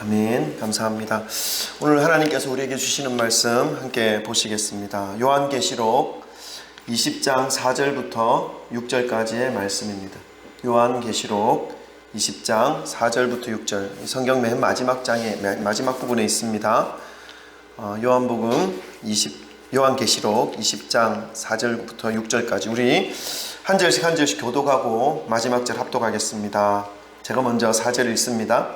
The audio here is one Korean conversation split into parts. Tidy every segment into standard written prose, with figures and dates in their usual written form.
아멘. 감사합니다. 오늘 하나님께서 우리에게 주시는 말씀 함께 보시겠습니다. 요한계시록 20장 4절부터 6절까지의 말씀입니다. 요한계시록 20장 4절부터 6절, 성경 맨 마지막 장의 마지막 부분에 있습니다. 요한계시록 20장 4절부터 6절까지 우리 한 절씩 한 절씩 교독하고 마지막 절 합독하겠습니다. 제가 먼저 4절 읽습니다.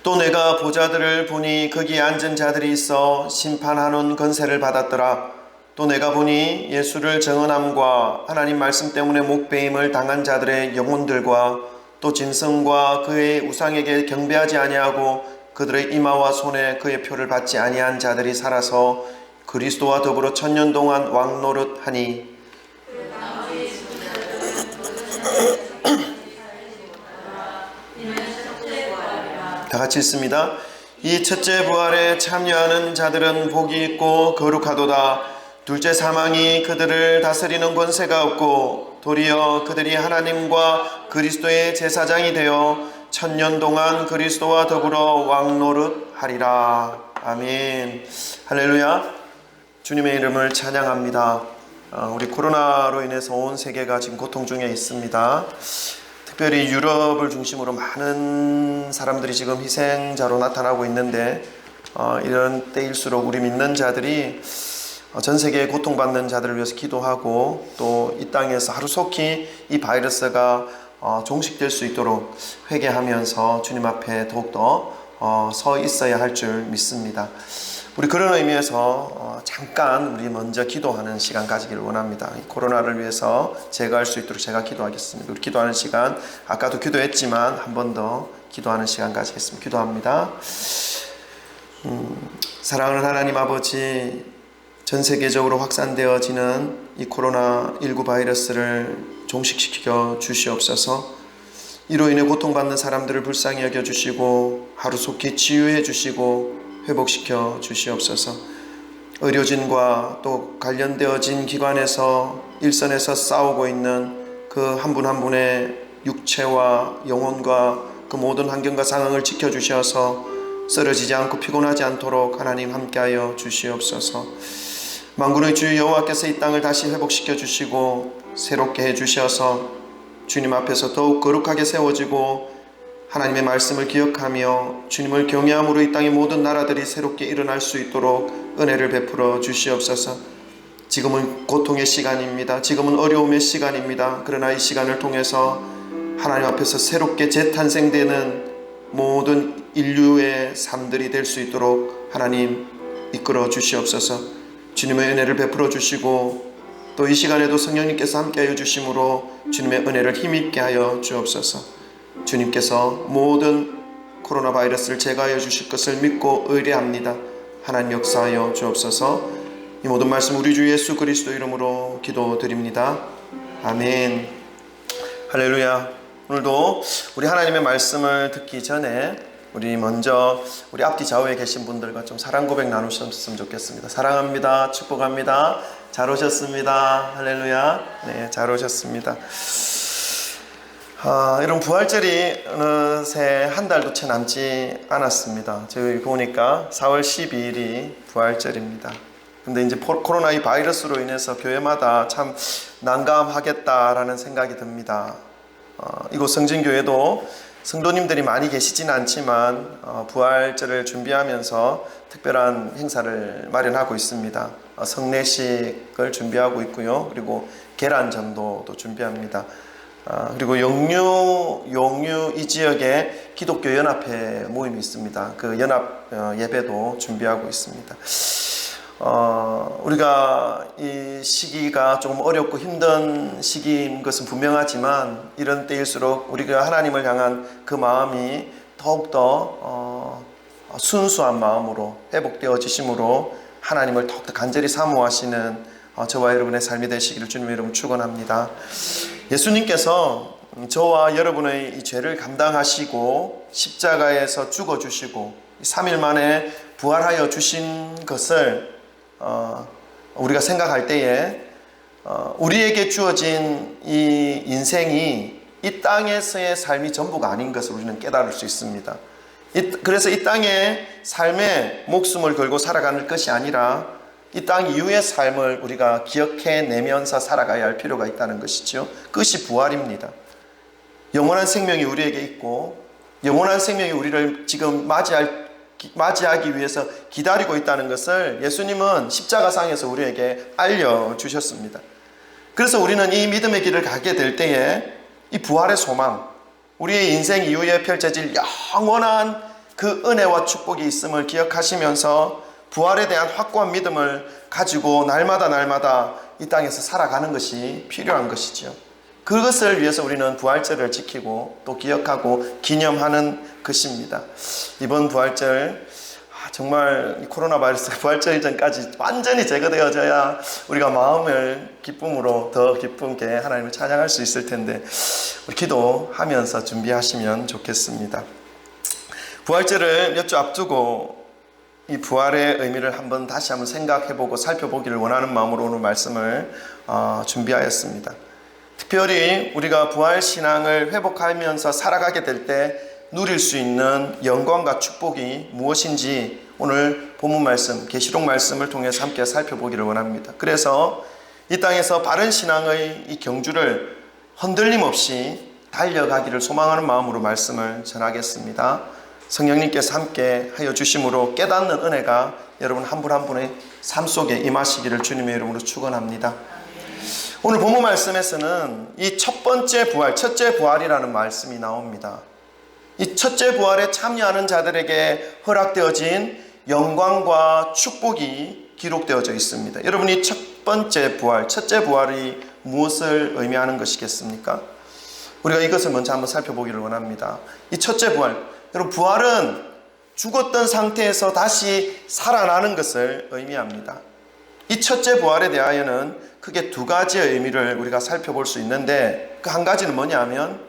또 내가 보좌들을 보니 거기에 앉은 자들이 있어 심판하는 권세를 받았더라. 또 내가 보니 예수를 정언함과 하나님 말씀 때문에 목배임을 당한 자들의 영혼들과 또 짐승과 그의 우상에게 경배하지 아니하고 그들의 이마와 손에 그의 표를 받지 아니한 자들이 살아서 그리스도와 더불어 천년 동안 왕노릇하니 다 같이 읽습니다. 이 첫째 부활에 참여하는 자들은 복이 있고 거룩하도다. 둘째 사망이 그들을 다스리는 권세가 없고 도리어 그들이 하나님과 그리스도의 제사장이 되어 천년 동안 그리스도와 더불어 왕노릇하리라. 아멘. 할렐루야. 주님의 이름을 찬양합니다. 우리 코로나로 인해서 온 세계가 지금 고통 중에 있습니다. 특별히 유럽을 중심으로 많은 사람들이 지금 희생자로 나타나고 있는데 이런 때일수록 우리 믿는 자들이 전 세계에 고통받는 자들을 위해서 기도하고 또 이 땅에서 하루속히 이 바이러스가 종식될 수 있도록 회개하면서 주님 앞에 더욱더 서 있어야 할 줄 믿습니다. 우리 그런 의미에서 잠깐 우리 먼저 기도하는 시간 가지기를 원합니다. 이 코로나를 위해서 제거할 수 있도록 제가 기도하겠습니다. 우리 기도하는 시간, 아까도 기도했지만 한 번 더 기도하는 시간 가지겠습니다. 기도합니다. 사랑하는 하나님 아버지, 전 세계적으로 확산되어지는 이 코로나19 바이러스를 종식시켜 주시옵소서. 이로 인해 고통받는 사람들을 불쌍히 여겨주시고 하루속히 치유해 주시고 회복시켜 주시옵소서. 의료진과 또 관련되어진 기관에서 일선에서 싸우고 있는 그 한 분 한 분의 육체와 영혼과 그 모든 환경과 상황을 지켜주셔서 쓰러지지 않고 피곤하지 않도록 하나님 함께하여 주시옵소서. 만군의 주 여호와께서 이 땅을 다시 회복시켜 주시고 새롭게 해주셔서 주님 앞에서 더욱 거룩하게 세워지고 하나님의 말씀을 기억하며 주님을 경외함으로 이 땅의 모든 나라들이 새롭게 일어날 수 있도록 은혜를 베풀어 주시옵소서. 지금은 고통의 시간입니다. 지금은 어려움의 시간입니다. 그러나 이 시간을 통해서 하나님 앞에서 새롭게 재탄생되는 모든 인류의 삶들이 될 수 있도록 하나님 이끌어 주시옵소서. 주님의 은혜를 베풀어 주시고 또 이 시간에도 성령님께서 함께하여 주심으로 주님의 은혜를 힘있게 하여 주옵소서. 주님께서 모든 코로나 바이러스를 제거하여 주실 것을 믿고 의뢰합니다. 하나님 역사하여 주옵소서. 이 모든 말씀 우리 주 예수 그리스도 이름으로 기도드립니다. 아멘. 할렐루야. 오늘도 우리 하나님의 말씀을 듣기 전에 우리 먼저 우리 앞뒤 좌우에 계신 분들과 좀 사랑 고백 나누셨으면 좋겠습니다. 사랑합니다. 축복합니다. 잘 오셨습니다. 할렐루야. 네, 잘 오셨습니다. 이런 부활절이 어느새 한 달도 채 남지 않았습니다. 저희 보니까 4월 12일이 부활절입니다. 근데 이제 코로나 이 바이러스로 인해서 교회마다 참 난감하겠다라는 생각이 듭니다. 이곳 성진교회도 성도님들이 많이 계시진 않지만 부활절을 준비하면서 특별한 행사를 마련하고 있습니다. 성례식을 준비하고 있고요. 그리고 계란전도도 준비합니다. 그리고 용유 이 지역에 기독교 연합회 모임이 있습니다. 그 연합 예배도 준비하고 있습니다. 우리가 이 시기가 조금 어렵고 힘든 시기인 것은 분명하지만 이런 때일수록 우리가 하나님을 향한 그 마음이 더욱더 순수한 마음으로 회복되어지심으로 하나님을 더욱더 간절히 사모하시는 저와 여러분의 삶이 되시기를 주님의 이름으로 축원합니다. 예수님께서 저와 여러분의 이 죄를 감당하시고 십자가에서 죽어주시고 3일 만에 부활하여 주신 것을 우리가 생각할 때에 우리에게 주어진 이 인생이 이 땅에서의 삶이 전부가 아닌 것을 우리는 깨달을 수 있습니다. 그래서 이 땅의 삶에 목숨을 걸고 살아가는 것이 아니라 이 땅 이후의 삶을 우리가 기억해내면서 살아가야 할 필요가 있다는 것이죠. 그것이 부활입니다. 영원한 생명이 우리에게 있고 영원한 생명이 우리를 지금 맞이하기 위해서 기다리고 있다는 것을 예수님은 십자가상에서 우리에게 알려주셨습니다. 그래서 우리는 이 믿음의 길을 가게 될 때에 이 부활의 소망, 우리의 인생 이후에 펼쳐질 영원한 그 은혜와 축복이 있음을 기억하시면서 부활에 대한 확고한 믿음을 가지고 날마다 이 땅에서 살아가는 것이 필요한 것이죠. 그것을 위해서 우리는 부활절을 지키고 또 기억하고 기념하는 것입니다. 이번 부활절 정말 코로나 바이러스 부활절 이전까지 완전히 제거되어져야 우리가 마음을 기쁨으로 더 기쁘게 하나님을 찬양할 수 있을 텐데 우리 기도하면서 준비하시면 좋겠습니다. 부활절을 몇 주 앞두고 이 부활의 의미를 다시 한번 생각해보고 살펴보기를 원하는 마음으로 오늘 말씀을 준비하였습니다. 특별히 우리가 부활신앙을 회복하면서 살아가게 될 때 누릴 수 있는 영광과 축복이 무엇인지 오늘 본문 말씀, 계시록 말씀을 통해서 함께 살펴보기를 원합니다. 그래서 이 땅에서 바른 신앙의 이 경주를 흔들림 없이 달려가기를 소망하는 마음으로 말씀을 전하겠습니다. 성령님께서 함께 하여 주심으로 깨닫는 은혜가 여러분 한 분 한 분의 삶 속에 임하시기를 주님의 이름으로 축원합니다. 오늘 본문 말씀에서는 이 첫 번째 부활, 첫째 부활이라는 말씀이 나옵니다. 이 첫째 부활에 참여하는 자들에게 허락되어진 영광과 축복이 기록되어져 있습니다. 여러분, 이 첫 번째 부활, 첫째 부활이 무엇을 의미하는 것이겠습니까? 우리가 이것을 먼저 한번 살펴보기를 원합니다. 이 첫째 부활, 여러분, 부활은 죽었던 상태에서 다시 살아나는 것을 의미합니다. 이 첫째 부활에 대하여는 크게 두 가지의 의미를 우리가 살펴볼 수 있는데 그 한 가지는 뭐냐면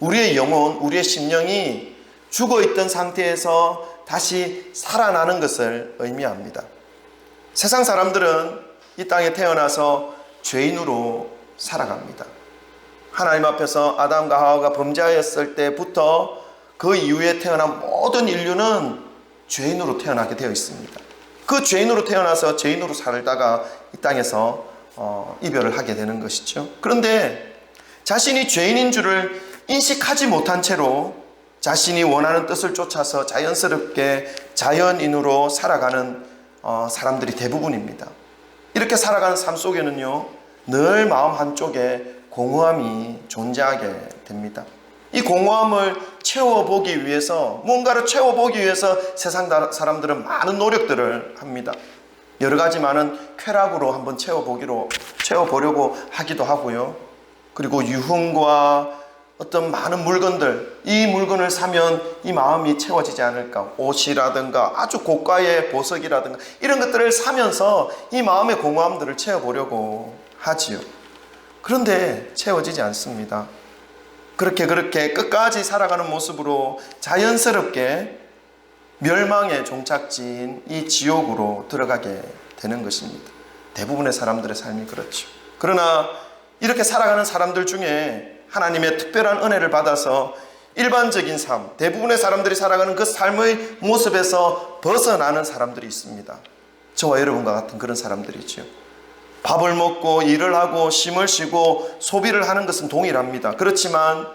우리의 영혼, 우리의 심령이 죽어있던 상태에서 다시 살아나는 것을 의미합니다. 세상 사람들은 이 땅에 태어나서 죄인으로 살아갑니다. 하나님 앞에서 아담과 하와가 범죄하였을 때부터 그 이후에 태어난 모든 인류는 죄인으로 태어나게 되어 있습니다. 그 죄인으로 태어나서 죄인으로 살다가 이 땅에서 이별을 하게 되는 것이죠. 그런데 자신이 죄인인 줄을 인식하지 못한 채로 자신이 원하는 뜻을 쫓아서 자연스럽게 자연인으로 살아가는 사람들이 대부분입니다. 이렇게 살아가는 삶 속에는요, 늘 마음 한쪽에 공허함이 존재하게 됩니다. 이 공허함을 채워보기 위해서, 무언가를 채워보기 위해서 세상 사람들은 많은 노력들을 합니다. 여러 가지 많은 쾌락으로 한번 채워보려고 하기도 하고요. 그리고 유흥과 어떤 많은 물건들, 이 물건을 사면 이 마음이 채워지지 않을까, 옷이라든가 아주 고가의 보석이라든가 이런 것들을 사면서 이 마음의 공허함들을 채워보려고 하지요. 그런데 채워지지 않습니다. 그렇게 끝까지 살아가는 모습으로 자연스럽게 멸망의 종착지인 이 지옥으로 들어가게 되는 것입니다. 대부분의 사람들의 삶이 그렇죠. 그러나 이렇게 살아가는 사람들 중에 하나님의 특별한 은혜를 받아서 일반적인 삶, 대부분의 사람들이 살아가는 그 삶의 모습에서 벗어나는 사람들이 있습니다. 저와 여러분과 같은 그런 사람들이죠. 밥을 먹고 일을 하고 쉼을 쉬고 소비를 하는 것은 동일합니다. 그렇지만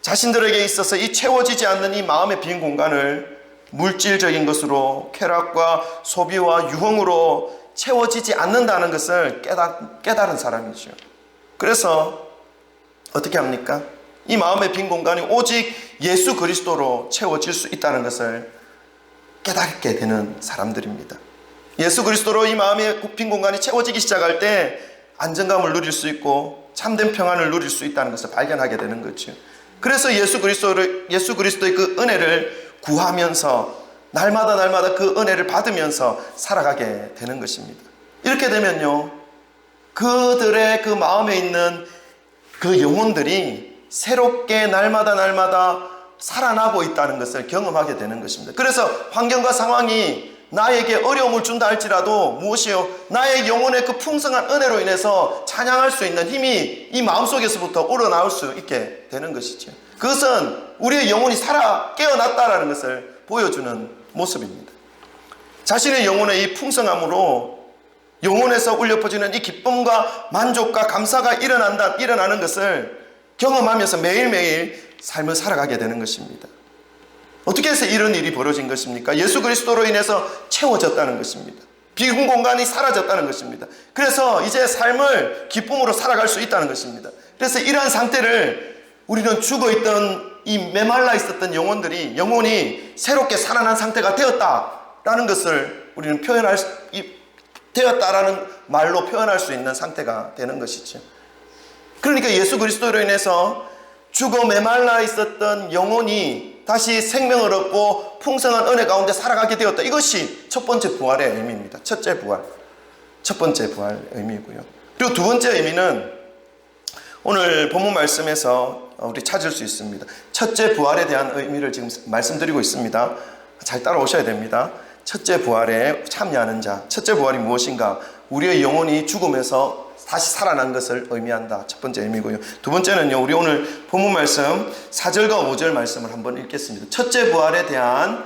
자신들에게 있어서 이 채워지지 않는 이 마음의 빈 공간을 물질적인 것으로, 쾌락과 소비와 유흥으로 채워지지 않는다는 것을 깨달은 사람이죠. 그래서 어떻게 합니까? 이 마음의 빈 공간이 오직 예수 그리스도로 채워질 수 있다는 것을 깨닫게 되는 사람들입니다. 예수 그리스도로 이 마음의 빈 공간이 채워지기 시작할 때 안정감을 누릴 수 있고 참된 평안을 누릴 수 있다는 것을 발견하게 되는 거죠. 그래서 예수 그리스도의 그 은혜를 구하면서 날마다 그 은혜를 받으면서 살아가게 되는 것입니다. 이렇게 되면요, 그들의 그 마음에 있는 그 영혼들이 새롭게 날마다 살아나고 있다는 것을 경험하게 되는 것입니다. 그래서 환경과 상황이 나에게 어려움을 준다 할지라도 무엇이요? 나의 영혼의 그 풍성한 은혜로 인해서 찬양할 수 있는 힘이 이 마음속에서부터 우러나올 수 있게 되는 것이죠. 그것은 우리의 영혼이 살아 깨어났다라는 것을 보여주는 모습입니다. 자신의 영혼의 이 풍성함으로 영혼에서 울려 퍼지는 이 기쁨과 만족과 감사가 일어나는 것을 경험하면서 매일매일 삶을 살아가게 되는 것입니다. 어떻게 해서 이런 일이 벌어진 것입니까? 예수 그리스도로 인해서 채워졌다는 것입니다. 빈 공간이 사라졌다는 것입니다. 그래서 이제 삶을 기쁨으로 살아갈 수 있다는 것입니다. 그래서 이러한 상태를 우리는 죽어있던 이 메말라 있었던 영혼이 새롭게 살아난 상태가 되었다라는 것을 우리는 되었다라는 말로 표현할 수 있는 상태가 되는 것이죠. 그러니까 예수 그리스도로 인해서 죽어 메말라 있었던 영혼이 다시 생명을 얻고 풍성한 은혜 가운데 살아가게 되었다. 이것이 첫 번째 부활의 의미입니다. 첫 번째 부활의 의미고요. 그리고 두 번째 의미는 오늘 본문 말씀에서 우리 찾을 수 있습니다. 첫째 부활에 대한 의미를 지금 말씀드리고 있습니다. 잘 따라오셔야 됩니다. 첫째 부활에 참여하는 자. 첫째 부활이 무엇인가? 우리의 영혼이 죽음에서 다시 살아난 것을 의미한다. 첫 번째 의미고요. 두 번째는요, 우리 오늘 본문 말씀 4절과 5절 말씀을 한번 읽겠습니다. 첫째 부활에 대한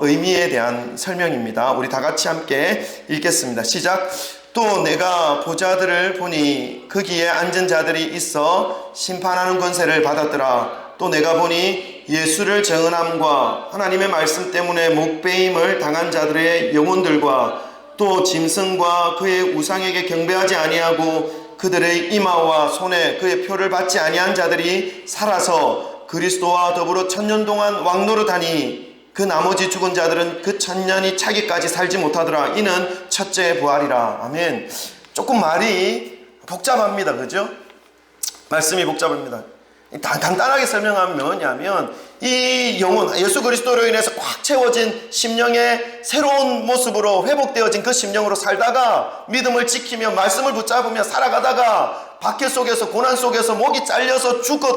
의미에 대한 설명입니다. 우리 다 같이 함께 읽겠습니다. 시작. 또 내가 보좌들을 보니 거기에 앉은 자들이 있어 심판하는 권세를 받았더라. 또 내가 보니 예수를 증언함과 하나님의 말씀 때문에 목배임을 당한 자들의 영혼들과 또 짐승과 그의 우상에게 경배하지 아니하고 그들의 이마와 손에 그의 표를 받지 아니한 자들이 살아서 그리스도와 더불어 1000년 동안 왕노릇하니 그 나머지 죽은 자들은 그 1000년이 차기까지 살지 못하더라. 이는 첫째 부활이라. 아멘. 조금 말이 복잡합니다. 그죠? 말씀이 복잡합니다. 간단하게 설명하면 뭐냐면 이 영혼, 예수 그리스도로 인해서 꽉 채워진 심령의 새로운 모습으로 회복되어진 그 심령으로 살다가 믿음을 지키며 말씀을 붙잡으며 살아가다가 박해 속에서 고난 속에서 목이 잘려서 죽고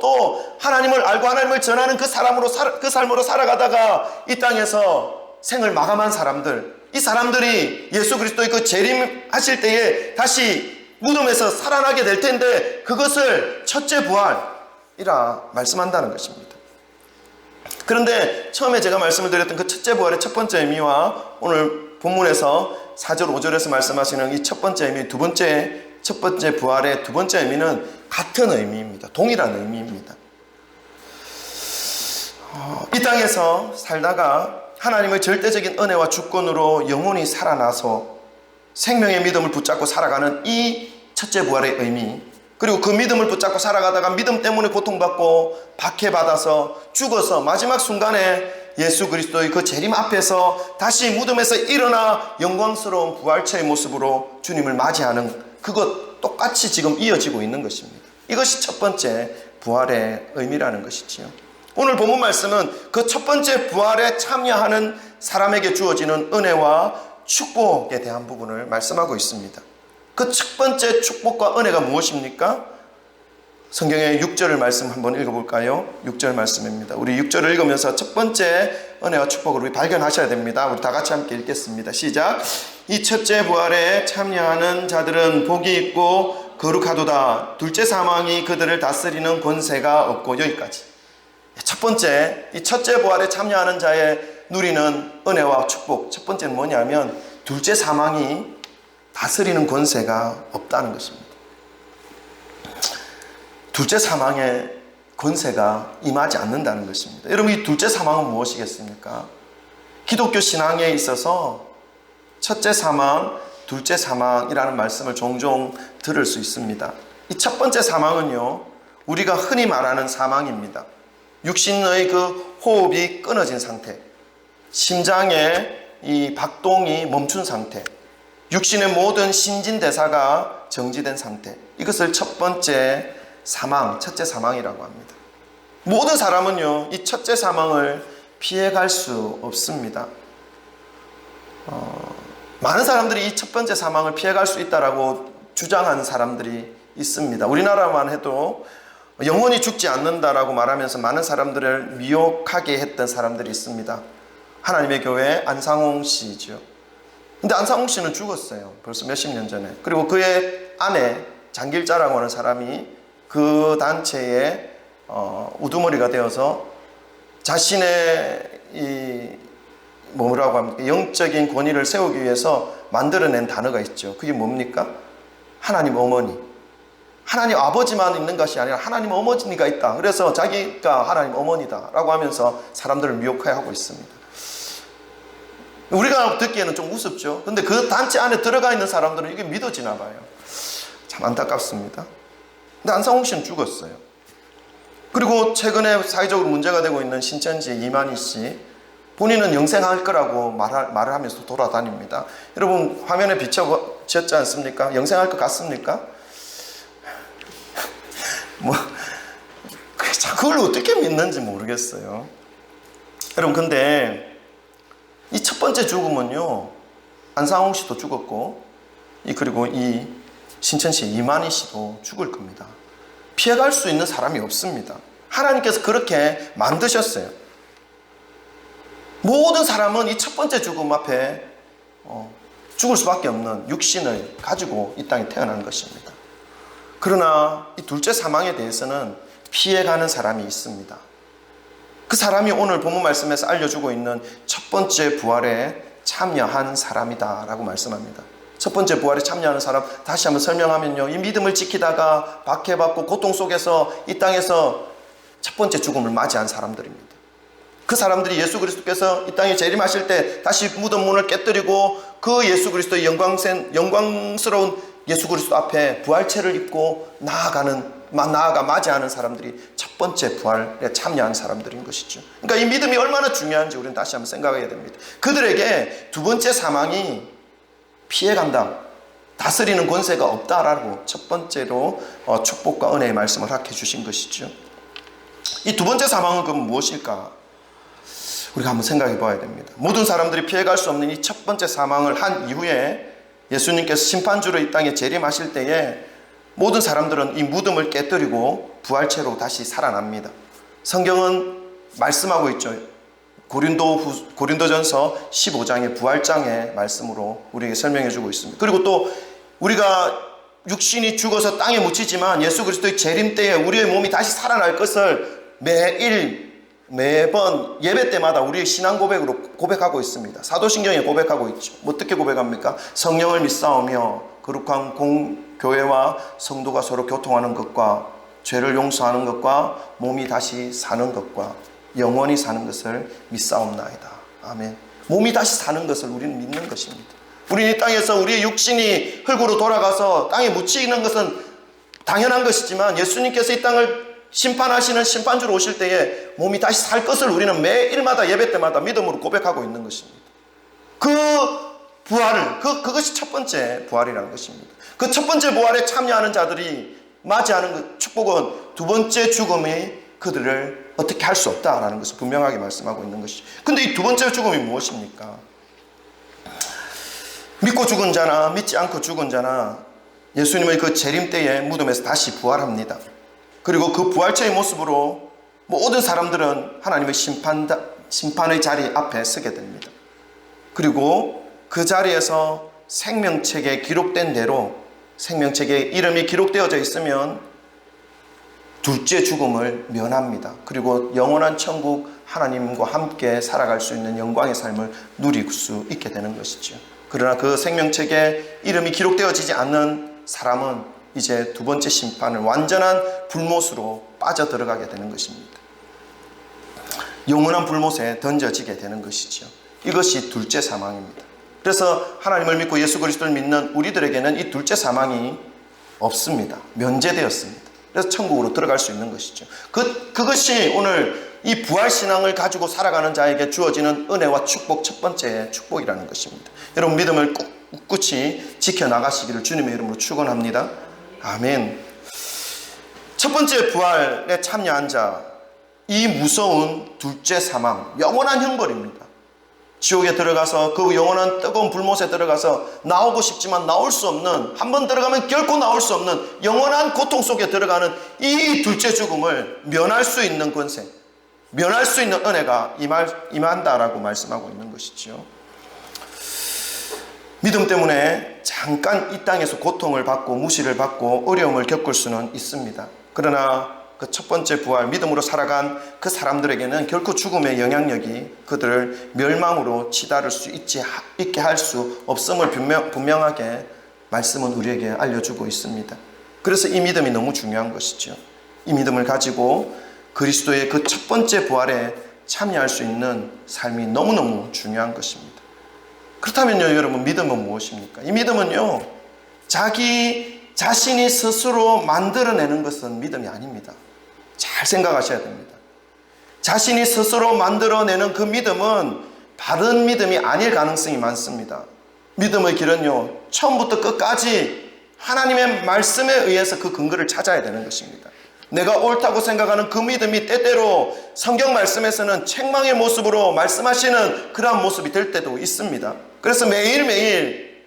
또 하나님을 알고 하나님을 전하는 그 삶으로 살아가다가 이 땅에서 생을 마감한 사람들, 이 사람들이 예수 그리스도의 그 재림하실 때에 다시 무덤에서 살아나게 될 텐데 그것을 첫째 부활이라 말씀한다는 것입니다. 그런데 처음에 제가 말씀을 드렸던 그 첫째 부활의 첫 번째 의미와 오늘 본문에서 4절 5절에서 말씀하시는 이 첫 번째 의미, 첫 번째 부활의 두 번째 의미는 같은 의미입니다. 동일한 의미입니다. 이 땅에서 살다가 하나님의 절대적인 은혜와 주권으로 영혼이 살아나서 생명의 믿음을 붙잡고 살아가는 이 첫째 부활의 의미, 그리고 그 믿음을 붙잡고 살아가다가 믿음 때문에 고통받고 박해받아서 죽어서 마지막 순간에 예수 그리스도의 그 재림 앞에서 다시 무덤에서 일어나 영광스러운 부활체의 모습으로 주님을 맞이하는 그것 똑같이 지금 이어지고 있는 것입니다. 이것이 첫 번째 부활의 의미라는 것이지요. 오늘 본문 말씀은 그 첫 번째 부활에 참여하는 사람에게 주어지는 은혜와 축복에 대한 부분을 말씀하고 있습니다. 그 첫 번째 축복과 은혜가 무엇입니까? 성경의 6절을 말씀 한번 읽어볼까요? 6절 말씀입니다. 우리 6절을 읽으면서 첫 번째 은혜와 축복을 우리 발견하셔야 됩니다. 우리 다 같이 함께 읽겠습니다. 시작. 이 첫째 부활에 참여하는 자들은 복이 있고 거룩하도다. 둘째 사망이 그들을 다스리는 권세가 없고. 여기까지. 첫 번째, 이 첫째 부활에 참여하는 자의 누리는 은혜와 축복. 첫 번째는 뭐냐면 둘째 사망이 다스리는 권세가 없다는 것입니다. 둘째 사망의 권세가 임하지 않는다는 것입니다. 여러분, 이 둘째 사망은 무엇이겠습니까? 기독교 신앙에 있어서 첫째 사망, 둘째 사망이라는 말씀을 종종 들을 수 있습니다. 이 첫 번째 사망은요, 우리가 흔히 말하는 사망입니다. 육신의 그 호흡이 끊어진 상태, 심장의 이 박동이 멈춘 상태, 육신의 모든 신진대사가 정지된 상태, 이것을 첫 번째 사망, 첫째 사망이라고 합니다. 모든 사람은요, 이 첫째 사망을 피해갈 수 없습니다. 많은 사람들이 이 첫 번째 사망을 피해갈 수 있다라고 주장하는 사람들이 있습니다. 우리나라만 해도 영원히 죽지 않는다라고 말하면서 많은 사람들을 미혹하게 했던 사람들이 있습니다. 하나님의 교회 안상홍 씨죠. 근데 안상홍 씨는 죽었어요. 벌써 몇십 년 전에. 그리고 그의 아내 장길자라고 하는 사람이 그 단체의 우두머리가 되어서 자신의 이 뭐라고 합니까? 영적인 권위를 세우기 위해서 만들어낸 단어가 있죠. 그게 뭡니까? 하나님 어머니. 하나님 아버지만 있는 것이 아니라 하나님 어머니가 있다. 그래서 자기가 하나님 어머니다 라고 하면서 사람들을 미혹하고 있습니다. 우리가 듣기에는 좀 우습죠. 근데 그 단체 안에 들어가 있는 사람들은 이게 믿어지나 봐요. 참 안타깝습니다. 근데 안상홍 씨는 죽었어요. 그리고 최근에 사회적으로 문제가 되고 있는 신천지의 이만희 씨, 본인은 영생할 거라고 말을 하면서 돌아다닙니다. 여러분 화면에 비춰졌지 않습니까? 영생할 것 같습니까? 그걸 어떻게 믿는지 모르겠어요. 여러분 근데 이 첫 번째 죽음은요, 안상홍 씨도 죽었고, 그리고 이 신천시 이만희 씨도 죽을 겁니다. 피해갈 수 있는 사람이 없습니다. 하나님께서 그렇게 만드셨어요. 모든 사람은 이 첫 번째 죽음 앞에 죽을 수밖에 없는 육신을 가지고 이 땅에 태어난 것입니다. 그러나 이 둘째 사망에 대해서는 피해가는 사람이 있습니다. 그 사람이 오늘 본문 말씀에서 알려주고 있는 첫 번째 부활에 참여한 사람이다 라고 말씀합니다. 첫 번째 부활에 참여하는 사람, 다시 한번 설명하면요, 이 믿음을 지키다가 박해받고 고통 속에서 이 땅에서 첫 번째 죽음을 맞이한 사람들입니다. 그 사람들이 예수 그리스도께서 이 땅에 재림하실 때 다시 무덤 문을 깨뜨리고 그 예수 그리스도의 영광스러운 예수 그리스도 앞에 부활체를 입고 나아가 맞이하는 사람들이 첫 번째 부활에 참여한 사람들인 것이죠. 그러니까 이 믿음이 얼마나 중요한지 우리는 다시 한번 생각해야 됩니다. 그들에게 두 번째 사망이 피해간다, 다스리는 권세가 없다라고 첫 번째로 축복과 은혜의 말씀을 하게 해주신 것이죠. 이 두 번째 사망은 그럼 무엇일까? 우리가 한번 생각해 봐야 됩니다. 모든 사람들이 피해갈 수 없는 이 첫 번째 사망을 한 이후에 예수님께서 심판주로 이 땅에 재림하실 때에 모든 사람들은 이 무덤을 깨뜨리고 부활체로 다시 살아납니다. 성경은 말씀하고 있죠. 고린도전서 15장의 부활장의 말씀으로 우리에게 설명해 주고 있습니다. 그리고 또 우리가 육신이 죽어서 땅에 묻히지만 예수 그리스도의 재림 때에 우리의 몸이 다시 살아날 것을 매번 예배 때마다 우리의 신앙 고백으로 고백하고 있습니다. 사도신경에 고백하고 있죠. 어떻게 고백합니까? 성령을 믿사오며 거룩한 교회와 성도가 서로 교통하는 것과 죄를 용서하는 것과 몸이 다시 사는 것과 영원히 사는 것을 믿사옵나이다. 아멘. 몸이 다시 사는 것을 우리는 믿는 것입니다. 우리는 이 땅에서 우리의 육신이 흙으로 돌아가서 땅에 묻히는 것은 당연한 것이지만 예수님께서 이 땅을 심판하시는 심판주로 오실 때에 몸이 다시 살 것을 우리는 매일마다 예배 때마다 믿음으로 고백하고 있는 것입니다. 그 부활을, 그것이 첫 번째 부활이라는 것입니다. 그 첫 번째 부활에 참여하는 자들이 맞이하는 그 축복은 두 번째 죽음이 그들을 어떻게 할 수 없다라는 것을 분명하게 말씀하고 있는 것이죠. 근데 이 두 번째 죽음이 무엇입니까? 믿고 죽은 자나 믿지 않고 죽은 자나 예수님의 그 재림 때에 무덤에서 다시 부활합니다. 그리고 그 부활체의 모습으로 모든 사람들은 하나님의 심판의 자리 앞에 서게 됩니다. 그리고 그 자리에서 생명책에 기록된 대로, 생명책에 이름이 기록되어져 있으면 둘째 죽음을 면합니다. 그리고 영원한 천국 하나님과 함께 살아갈 수 있는 영광의 삶을 누릴 수 있게 되는 것이죠. 그러나 그 생명책에 이름이 기록되어지지 않는 사람은 이제 두 번째 심판을 완전한 불못으로 빠져들어가게 되는 것입니다. 영원한 불못에 던져지게 되는 것이죠. 이것이 둘째 사망입니다. 그래서 하나님을 믿고 예수 그리스도를 믿는 우리들에게는 이 둘째 사망이 없습니다. 면제되었습니다. 그래서 천국으로 들어갈 수 있는 것이죠. 그것이 오늘 이 부활신앙을 가지고 살아가는 자에게 주어지는 은혜와 축복, 첫 번째 축복이라는 것입니다. 여러분 믿음을 꿋꿋이 지켜나가시기를 주님의 이름으로 축원합니다. 아멘. 첫 번째 부활에 참여한 자, 이 무서운 둘째 사망, 영원한 형벌입니다. 지옥에 들어가서 그 영원한 뜨거운 불못에 들어가서 나오고 싶지만 나올 수 없는, 한번 들어가면 결코 나올 수 없는 영원한 고통 속에 들어가는 이 둘째 죽음을 면할 수 있는 권세, 면할 수 있는 은혜가 임한다라고 말씀하고 있는 것이죠. 믿음 때문에 잠깐 이 땅에서 고통을 받고 무시를 받고 어려움을 겪을 수는 있습니다. 그러나 그 첫 번째 부활, 믿음으로 살아간 그 사람들에게는 결코 죽음의 영향력이 그들을 멸망으로 치달을 수 있게 할 수 없음을 분명하게 말씀은 우리에게 알려주고 있습니다. 그래서 이 믿음이 너무 중요한 것이죠. 이 믿음을 가지고 그리스도의 그 첫 번째 부활에 참여할 수 있는 삶이 너무너무 중요한 것입니다. 그렇다면요, 여러분, 믿음은 무엇입니까? 이 믿음은요, 자기 자신이 스스로 만들어내는 것은 믿음이 아닙니다. 잘 생각하셔야 됩니다. 자신이 스스로 만들어내는 그 믿음은 바른 믿음이 아닐 가능성이 많습니다. 믿음의 길은요, 처음부터 끝까지 하나님의 말씀에 의해서 그 근거를 찾아야 되는 것입니다. 내가 옳다고 생각하는 그 믿음이 때때로 성경 말씀에서는 책망의 모습으로 말씀하시는 그러한 모습이 될 때도 있습니다. 그래서 매일매일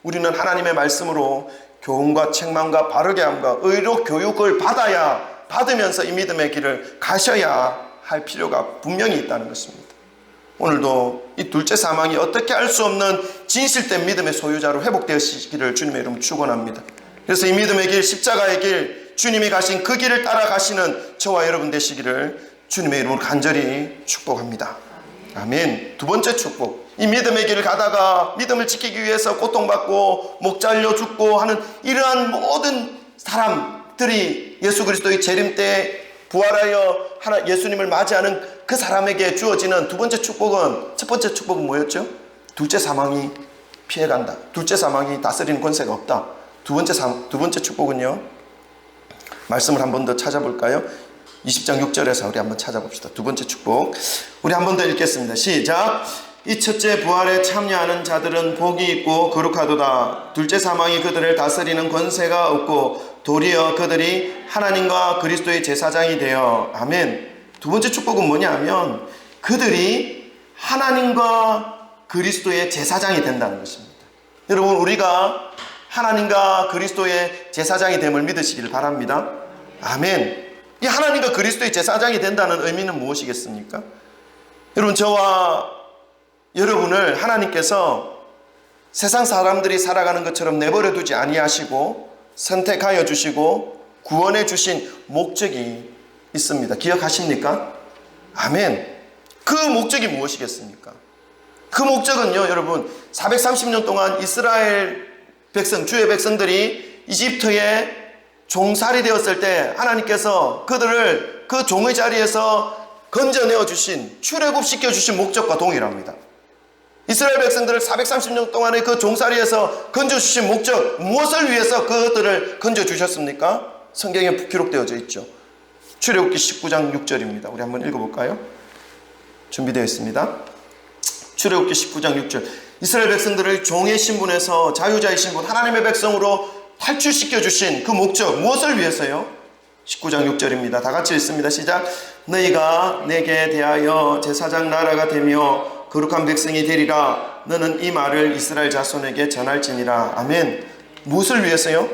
우리는 하나님의 말씀으로 교훈과 책망과 바르게 함과 의로 교육을 받으면서 이 믿음의 길을 가셔야 할 필요가 분명히 있다는 것입니다. 오늘도 이 둘째 사망이 어떻게 알 수 없는 진실된 믿음의 소유자로 회복되시기를 주님의 이름으로 축원합니다. 그래서 이 믿음의 길, 십자가의 길, 주님이 가신 그 길을 따라가시는 저와 여러분 되시기를 주님의 이름으로 간절히 축복합니다. 아멘. 두 번째 축복, 이 믿음의 길을 가다가 믿음을 지키기 위해서 고통받고 목 잘려 죽고 하는 이러한 모든 사람들이 예수 그리스도의 재림 때 부활하여 예수님을 맞이하는 그 사람에게 주어지는 두 번째 축복은, 첫 번째 축복은 뭐였죠? 둘째 사망이 피해간다. 둘째 사망이 다스리는 권세가 없다. 두 번째 축복은요, 말씀을 한 번 더 찾아볼까요? 20장 6절에서 우리 한번 찾아봅시다. 두 번째 축복 우리 한 번 더 읽겠습니다. 시작. 이 첫째 부활에 참여하는 자들은 복이 있고 거룩하도다. 둘째 사망이 그들을 다스리는 권세가 없고 도리어 그들이 하나님과 그리스도의 제사장이 되어. 아멘. 두 번째 축복은 뭐냐 하면 그들이 하나님과 그리스도의 제사장이 된다는 것입니다. 여러분, 우리가 하나님과 그리스도의 제사장이 됨을 믿으시길 바랍니다. 아멘. 이 하나님과 그리스도의 제사장이 된다는 의미는 무엇이겠습니까? 여러분, 저와 여러분을 하나님께서 세상 사람들이 살아가는 것처럼 내버려 두지 아니하시고 선택하여 주시고 구원해 주신 목적이 있습니다. 기억하십니까? 아멘. 그 목적이 무엇이겠습니까? 그 목적은요, 여러분, 430년 동안 이스라엘 백성, 주의 백성들이 이집트에 종살이 되었을 때 하나님께서 그들을 그 종의 자리에서 건져내어 주신, 출애굽시켜 주신 목적과 동일합니다. 이스라엘 백성들을 430년 동안의 그 종살이에서 건져주신 목적, 무엇을 위해서 그들을 건져주셨습니까? 성경에 기록되어져 있죠. 출애굽기 19장 6절입니다. 우리 한번 읽어볼까요? 준비되어 있습니다. 출애굽기 19장 6절. 이스라엘 백성들을 종의 신분에서 자유자의 신분, 하나님의 백성으로 탈출시켜 주신 그 목적, 무엇을 위해서요? 19장 6절입니다. 다 같이 읽습니다. 시작. 너희가 내게 대하여 제사장 나라가 되며 거룩한 백성이 되리라. 너는 이 말을 이스라엘 자손에게 전할지니라. 아멘. 무엇을 위해서요?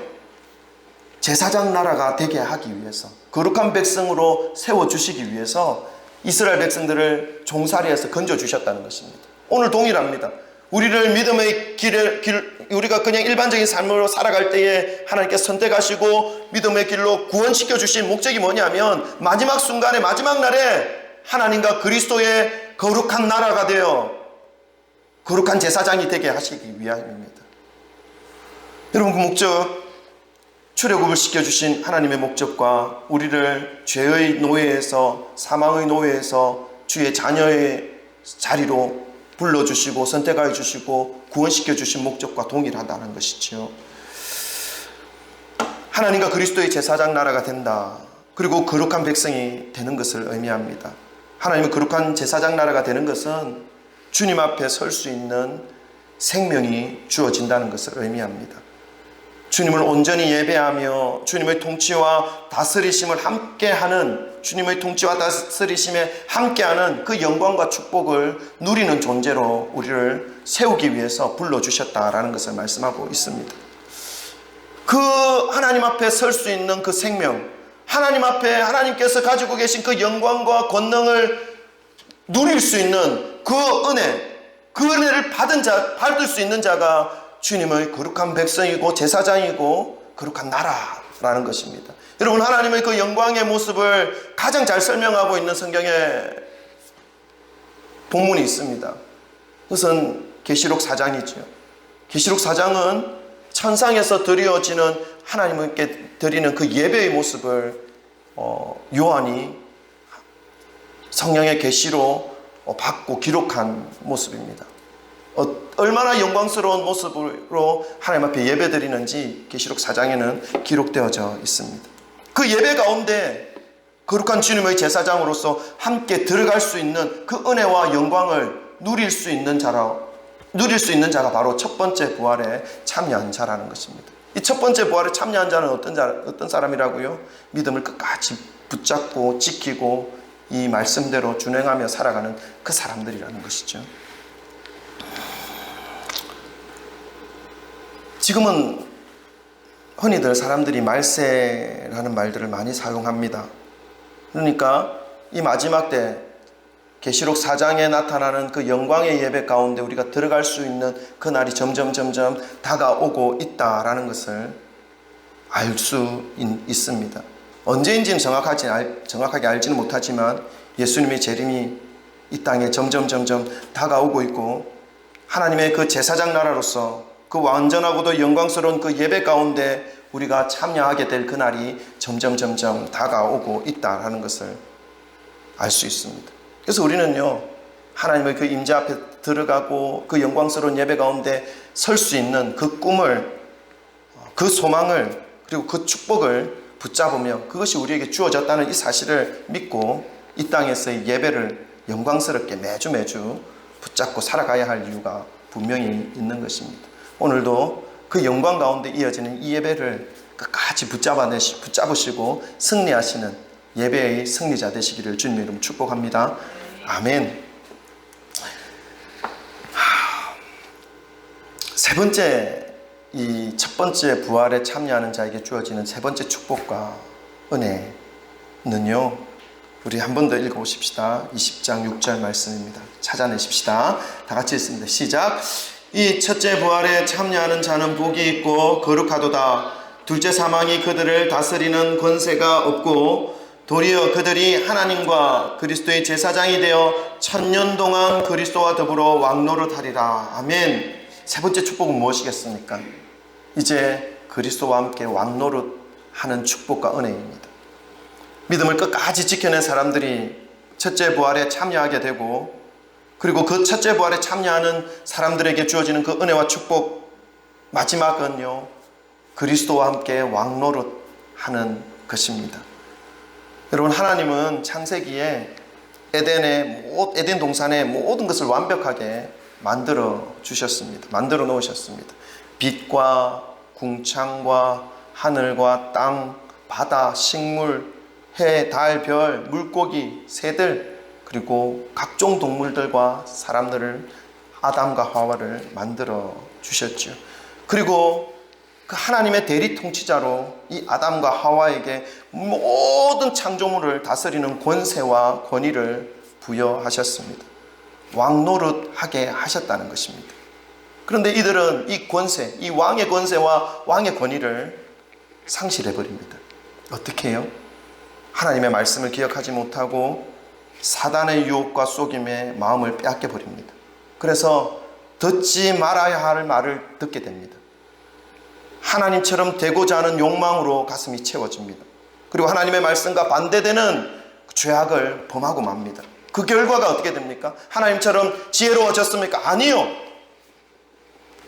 제사장 나라가 되게 하기 위해서, 거룩한 백성으로 세워주시기 위해서 이스라엘 백성들을 종살이에서 건져주셨다는 것입니다. 오늘 동일합니다. 우리를 믿음의 우리가 그냥 일반적인 삶으로 살아갈 때에 하나님께서 선택하시고 믿음의 길로 구원시켜 주신 목적이 뭐냐면 마지막 순간에, 마지막 날에 하나님과 그리스도의 거룩한 나라가 되어 거룩한 제사장이 되게 하시기 위함입니다. 여러분, 그 목적, 출애굽을 시켜주신 하나님의 목적과 우리를 죄의 노예에서, 사망의 노예에서 주의 자녀의 자리로 불러주시고 선택하여 주시고 구원시켜 주신 목적과 동일하다는 것이지요. 하나님과 그리스도의 제사장 나라가 된다. 그리고 거룩한 백성이 되는 것을 의미합니다. 하나님의 거룩한 제사장 나라가 되는 것은 주님 앞에 설 수 있는 생명이 주어진다는 것을 의미합니다. 주님을 온전히 예배하며 주님의 통치와 다스리심을 함께하는, 주님의 통치와 다스리심에 함께하는 그 영광과 축복을 누리는 존재로 우리를 세우기 위해서 불러주셨다라는 것을 말씀하고 있습니다. 그 하나님 앞에 설 수 있는 그 생명, 하나님 앞에 하나님께서 가지고 계신 그 영광과 권능을 누릴 수 있는 그 은혜를 받을 수 있는 자가 주님의 거룩한 백성이고 제사장이고 거룩한 나라라는 것입니다. 여러분, 하나님의 그 영광의 모습을 가장 잘 설명하고 있는 성경에 본문이 있습니다. 그것은 계시록 4장이죠. 계시록 4장은 천상에서 드려지는 하나님께 드리는 그 예배의 모습을 요한이 성령의 계시로 받고 기록한 모습입니다. 얼마나 영광스러운 모습으로 하나님 앞에 예배 드리는지 계시록 4장에는 기록되어져 있습니다. 그 예배 가운데 거룩한 주님의 제사장으로서 함께 들어갈 수 있는 그 은혜와 영광을 누릴 수 있는 자가 바로 첫 번째 부활에 참여한 자라는 것입니다. 이 첫 번째 부활에 참여한 자는 어떤 사람이라고요? 믿음을 끝까지 붙잡고 지키고 이 말씀대로 준행하며 살아가는 그 사람들이라는 것이죠. 지금은 흔히들 사람들이 말세라는 말들을 많이 사용합니다. 그러니까 이 마지막 때 계시록 4장에 나타나는 그 영광의 예배 가운데 우리가 들어갈 수 있는 그 날이 점점 다가오고 있다라는 것을 알 수 있습니다. 언제인지는 정확하게 알지는 못하지만 예수님의 재림이 이 땅에 점점 다가오고 있고 하나님의 그 제사장 나라로서 그 완전하고도 영광스러운 그 예배 가운데 우리가 참여하게 될 그 날이 점점 다가오고 있다라는 것을 알 수 있습니다. 그래서 우리는요, 하나님의 그 임재 앞에 들어가고 그 영광스러운 예배 가운데 설 수 있는 그 꿈을, 그 소망을, 그리고 그 축복을 붙잡으며 그것이 우리에게 주어졌다는 이 사실을 믿고 이 땅에서의 예배를 영광스럽게 매주 붙잡고 살아가야 할 이유가 분명히 있는 것입니다. 오늘도 그 영광 가운데 이어지는 이 예배를 끝까지 붙잡으시고 승리하시는 예배의 승리자 되시기를 주님의 이름으로 축복합니다. 아멘. 세 번째, 이 첫 번째 부활에 참여하는 자에게 주어지는 세 번째 축복과 은혜는요, 우리 한 번 더 읽어보십시다. 20장 6절 말씀입니다. 찾아내십시다. 다 같이 읽습니다. 시작. 이 첫째 부활에 참여하는 자는 복이 있고 거룩하도다. 둘째 사망이 그들을 다스리는 권세가 없고 도리어 그들이 하나님과 그리스도의 제사장이 되어 1000년 동안 그리스도와 더불어 왕노릇하리라. 아멘. 세 번째 축복은 무엇이겠습니까? 이제 그리스도와 함께 왕노릇하는 축복과 은혜입니다. 믿음을 끝까지 지켜낸 사람들이 첫째 부활에 참여하게 되고, 그리고 그 첫째 부활에 참여하는 사람들에게 주어지는 그 은혜와 축복, 마지막은요, 그리스도와 함께 왕노릇하는 것입니다. 여러분, 하나님은 창세기에 에덴 동산의 모든 것을 완벽하게 만들어 주셨습니다. 만들어 놓으셨습니다. 빛과 궁창과 하늘과 땅, 바다, 식물, 해, 달, 별, 물고기, 새들, 그리고 각종 동물들과 사람들을, 아담과 하와를 만들어 주셨죠. 그리고 그 하나님의 대리 통치자로 이 아담과 하와에게 모든 창조물을 다스리는 권세와 권위를 부여하셨습니다. 왕노릇하게 하셨다는 것입니다. 그런데 이들은 이 권세, 이 왕의 권세와 왕의 권위를 상실해버립니다. 어떻게 해요? 하나님의 말씀을 기억하지 못하고 사단의 유혹과 속임에 마음을 빼앗겨버립니다. 그래서 듣지 말아야 할 말을 듣게 됩니다. 하나님처럼 되고자 하는 욕망으로 가슴이 채워집니다. 그리고 하나님의 말씀과 반대되는 죄악을 범하고 맙니다. 그 결과가 어떻게 됩니까? 하나님처럼 지혜로워졌습니까? 아니요.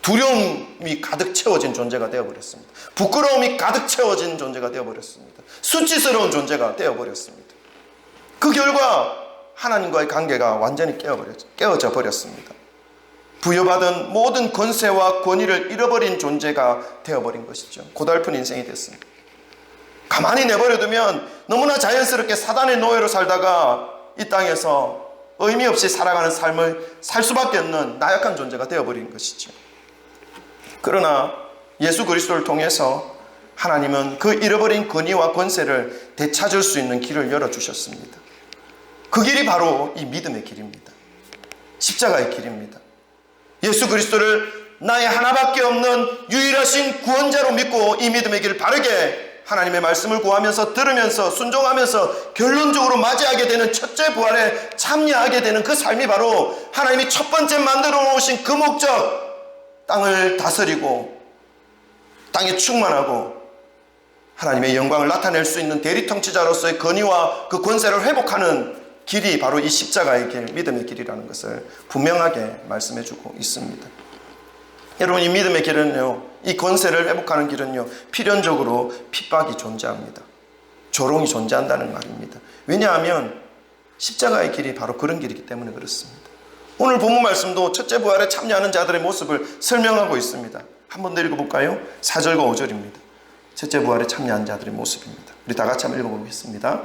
두려움이 가득 채워진 존재가 되어버렸습니다. 부끄러움이 가득 채워진 존재가 되어버렸습니다. 수치스러운 존재가 되어버렸습니다. 그 결과 하나님과의 관계가 완전히 깨어져 버렸습니다. 부여받은 모든 권세와 권위를 잃어버린 존재가 되어버린 것이죠. 고달픈 인생이 됐습니다. 가만히 내버려두면 너무나 자연스럽게 사단의 노예로 살다가 이 땅에서 의미 없이 살아가는 삶을 살 수밖에 없는 나약한 존재가 되어버린 것이죠. 그러나 예수 그리스도를 통해서 하나님은 그 잃어버린 권위와 권세를 되찾을 수 있는 길을 열어주셨습니다. 그 길이 바로 이 믿음의 길입니다. 십자가의 길입니다. 예수 그리스도를 나의 하나밖에 없는 유일하신 구원자로 믿고 이 믿음의 길을 바르게 하나님의 말씀을 구하면서 들으면서 순종하면서 결론적으로 맞이하게 되는 첫째 부활에 참여하게 되는 그 삶이 바로 하나님이 첫 번째 만들어 놓으신 그 목적, 땅을 다스리고 땅에 충만하고 하나님의 영광을 나타낼 수 있는 대리통치자로서의 권위와 그 권세를 회복하는 길이 바로 이 십자가의 길, 믿음의 길이라는 것을 분명하게 말씀해 주고 있습니다. 여러분, 이 믿음의 길은요, 이 권세를 회복하는 길은요, 필연적으로 핍박이 존재합니다. 조롱이 존재한다는 말입니다. 왜냐하면 십자가의 길이 바로 그런 길이기 때문에 그렇습니다. 오늘 본문 말씀도 첫째 부활에 참여하는 자들의 모습을 설명하고 있습니다. 한 번 더 읽어볼까요? 4절과 5절입니다. 첫째 부활에 참여한 자들의 모습입니다. 우리 다 같이 한번 읽어보겠습니다.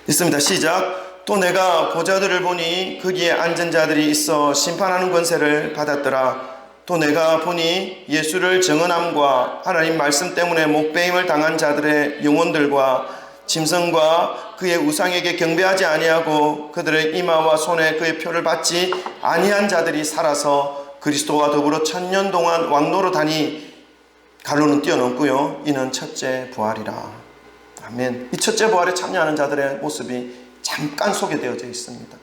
있습니다. 시작. 또 내가 보좌들을 보니 거기에 앉은 자들이 있어 심판하는 권세를 받았더라. 또 내가 보니 예수를 정언함과 하나님 말씀 때문에 목배임을 당한 자들의 영혼들과 짐승과 그의 우상에게 경배하지 아니하고 그들의 이마와 손에 그의 표를 받지 아니한 자들이 살아서 그리스도와 더불어 1000년 동안 왕노릇하니 가로는 뛰어넘고요. 이는 첫째 부활이라. 아멘. 이 첫째 부활에 참여하는 자들의 모습이 잠깐 소개되어져 있습니다.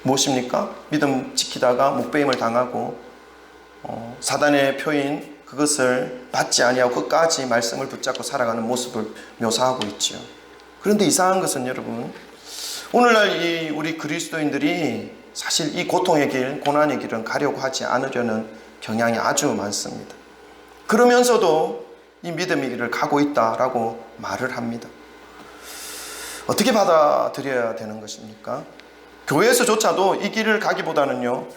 무엇입니까? 믿음 지키다가 목배임을 당하고 사단의 표인 그것을 받지 아니하고 끝까지 말씀을 붙잡고 살아가는 모습을 묘사하고 있죠. 그런데 이상한 것은 여러분, 오늘날 이 우리 그리스도인들이 사실 이 고통의 길, 고난의 길은 가려고 하지 않으려는 경향이 아주 많습니다. 그러면서도 이 믿음의 길을 가고 있다라고 말을 합니다. 어떻게 받아들여야 되는 것입니까? 교회에서조차도 이 길을 가기보다는요,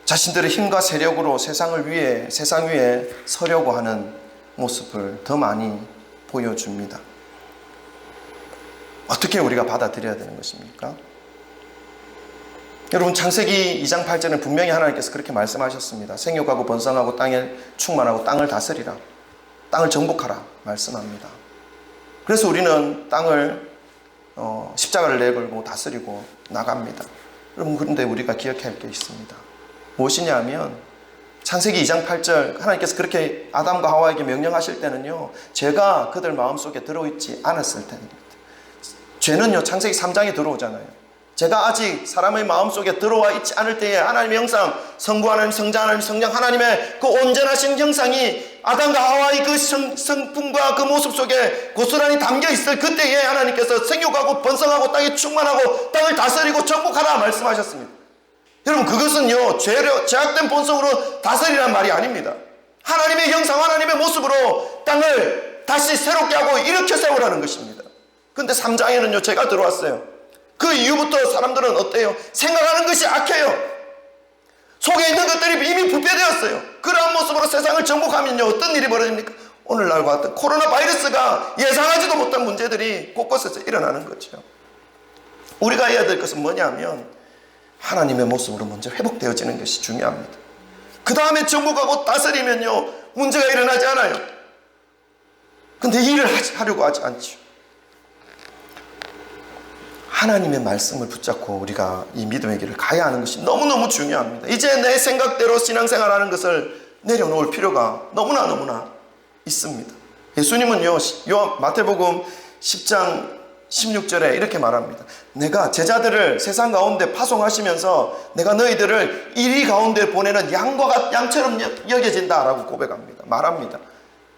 자신들의 힘과 세력으로 세상 위에 서려고 하는 모습을 더 많이 보여줍니다. 어떻게 우리가 받아들여야 되는 것입니까? 여러분, 창세기 2장 8절은 분명히 하나님께서 그렇게 말씀하셨습니다. 생육하고 번성하고 땅에 충만하고 땅을 다스리라, 땅을 정복하라 말씀합니다. 그래서 우리는 땅을 십자가를 내걸고 다스리고 나갑니다. 여러분, 그런데 우리가 기억해야 할 게 있습니다. 무엇이냐면 창세기 2장 8절 하나님께서 그렇게 아담과 하와에게 명령하실 때는요, 죄가 그들 마음속에 들어있지 않았을 때입니다. 죄는요, 창세기 3장에 들어오잖아요. 죄가 아직 사람의 마음속에 들어와 있지 않을 때에 하나님의 형상, 성부 하나님, 성자 하나님, 성령 하나님의 그 온전하신 형상이 아담과 하와의 그 성품과 그 모습 속에 고스란히 담겨 있을 그때에 하나님께서 생육하고 번성하고 땅에 충만하고 땅을 다스리고 정복하라 말씀하셨습니다. 여러분, 그것은요, 죄악된 본성으로 다스리란 말이 아닙니다. 하나님의 형상, 하나님의 모습으로 땅을 다시 새롭게 하고 일으켜 세우라는 것입니다. 근데 3장에는요, 죄가 들어왔어요. 그 이후부터 사람들은 어때요? 생각하는 것이 악해요. 속에 있는 것들이 이미 부패되었어요. 그러한 모습으로 세상을 정복하면요, 어떤 일이 벌어집니까? 오늘날과 같은 코로나 바이러스가 예상하지도 못한 문제들이 곳곳에서 일어나는 거죠. 우리가 해야 될 것은 뭐냐면 하나님의 모습으로 먼저 회복되어지는 것이 중요합니다. 그 다음에 정복하고 다스리면요, 문제가 일어나지 않아요. 근데 일을 하려고 하지 않죠. 하나님의 말씀을 붙잡고 우리가 이 믿음의 길을 가야 하는 것이 너무너무 중요합니다. 이제 내 생각대로 신앙생활하는 것을 내려놓을 필요가 너무나 있습니다. 예수님은요, 마태복음 10장 16절에 이렇게 말합니다. 내가 제자들을 세상 가운데 파송하시면서 내가 너희들을 이리 가운데 보내는 양처럼 여겨진다라고 고백합니다. 말합니다.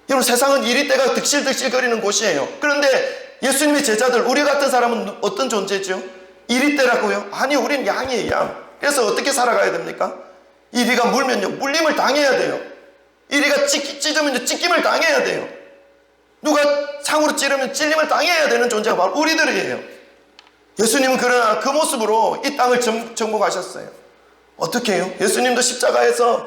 여러분, 세상은 이리떼가 득실득실거리는 곳이에요. 그런데 예수님의 제자들, 우리 같은 사람은 어떤 존재죠? 이리떼라고요? 아니, 우린 양이에요, 양. 그래서 어떻게 살아가야 됩니까? 이리가 물면요, 물림을 당해야 돼요. 이리가 찢으면요, 찢김을 당해야 돼요. 누가 상으로 찌르면 찔림을 당해야 되는 존재가 바로 우리들이에요. 예수님은 그러나 그 모습으로 이 땅을 정복하셨어요. 어떻게 해요? 예수님도 십자가에서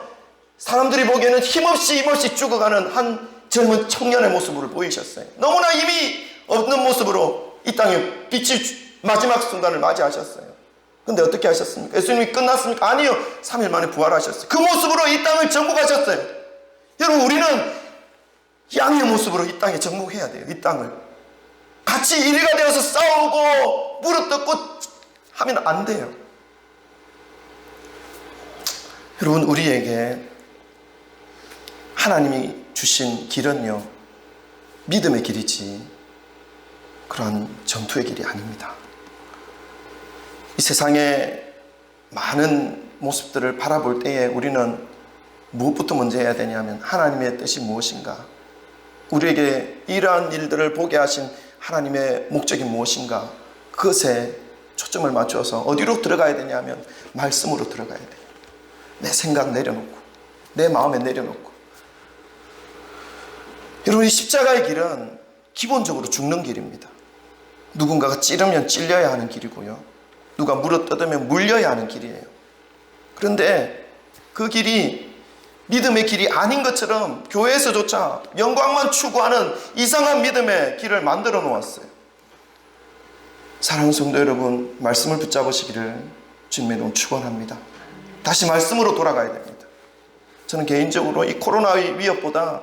사람들이 보기에는 힘없이 죽어가는 한 젊은 청년의 모습을 보이셨어요. 너무나 힘이 없는 모습으로 이 땅에 빛이 마지막 순간을 맞이하셨어요. 근데 어떻게 하셨습니까? 예수님이 끝났습니까? 아니요. 3일 만에 부활하셨어요. 그 모습으로 이 땅을 정복하셨어요. 여러분, 우리는 양의 모습으로 이 땅에 정복해야 돼요. 이 땅을. 같이 일회가 되어서 싸우고 무릎 꿇고 하면 안 돼요. 여러분, 우리에게 하나님이 주신 길은요, 믿음의 길이지 그런 전투의 길이 아닙니다. 이 세상의 많은 모습들을 바라볼 때에 우리는 무엇부터 먼저 해야 되냐면, 하나님의 뜻이 무엇인가, 우리에게 이러한 일들을 보게 하신 하나님의 목적이 무엇인가, 그것에 초점을 맞춰서 어디로 들어가야 되냐면 말씀으로 들어가야 돼요. 내 생각 내려놓고, 내 마음에 내려놓고. 여러분, 이 십자가의 길은 기본적으로 죽는 길입니다. 누군가가 찌르면 찔려야 하는 길이고요, 누가 물어뜯으면 물려야 하는 길이에요. 그런데 그 길이 믿음의 길이 아닌 것처럼 교회에서조차 영광만 추구하는 이상한 믿음의 길을 만들어 놓았어요. 사랑하는 성도 여러분, 말씀을 붙잡으시기를 주님의 이름으로 축원합니다. 다시 말씀으로 돌아가야 됩니다. 저는 개인적으로 이 코로나의 위협보다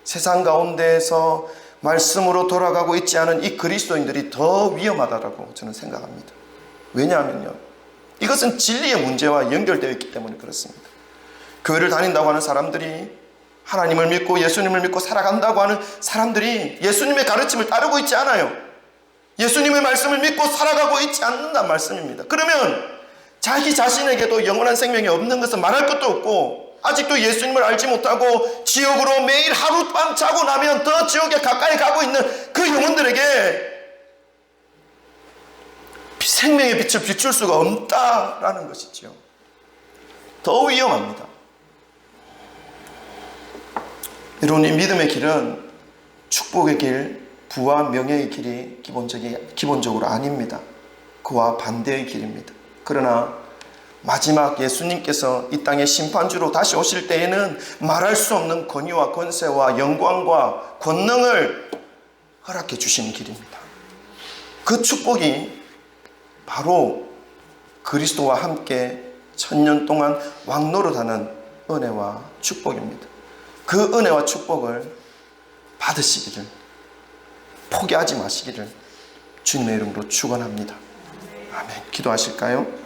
세상 가운데에서 말씀으로 돌아가고 있지 않은 이 그리스도인들이 더 위험하다고 저는 생각합니다. 왜냐하면요, 이것은 진리의 문제와 연결되어 있기 때문에 그렇습니다. 교회를 다닌다고 하는 사람들이, 하나님을 믿고 예수님을 믿고 살아간다고 하는 사람들이 예수님의 가르침을 따르고 있지 않아요. 예수님의 말씀을 믿고 살아가고 있지 않는다는 말씀입니다. 그러면 자기 자신에게도 영원한 생명이 없는 것은 말할 것도 없고, 아직도 예수님을 알지 못하고 지옥으로 매일 하룻밤 자고 나면 더 지옥에 가까이 가고 있는 그 영혼들에게 생명의 빛을 비출 수가 없다라는 것이죠. 더 위험합니다. 여러분, 이 믿음의 길은 축복의 길, 부와 명예의 길이 기본적으로 아닙니다. 그와 반대의 길입니다. 그러나 마지막 예수님께서 이 땅의 심판주로 다시 오실 때에는 말할 수 없는 권위와 권세와 영광과 권능을 허락해 주시는 길입니다. 그 축복이 바로 그리스도와 함께 1000년 동안 왕노릇하는 은혜와 축복입니다. 그 은혜와 축복을 받으시기를, 포기하지 마시기를 주님의 이름으로 축원합니다. 아멘. 기도하실까요?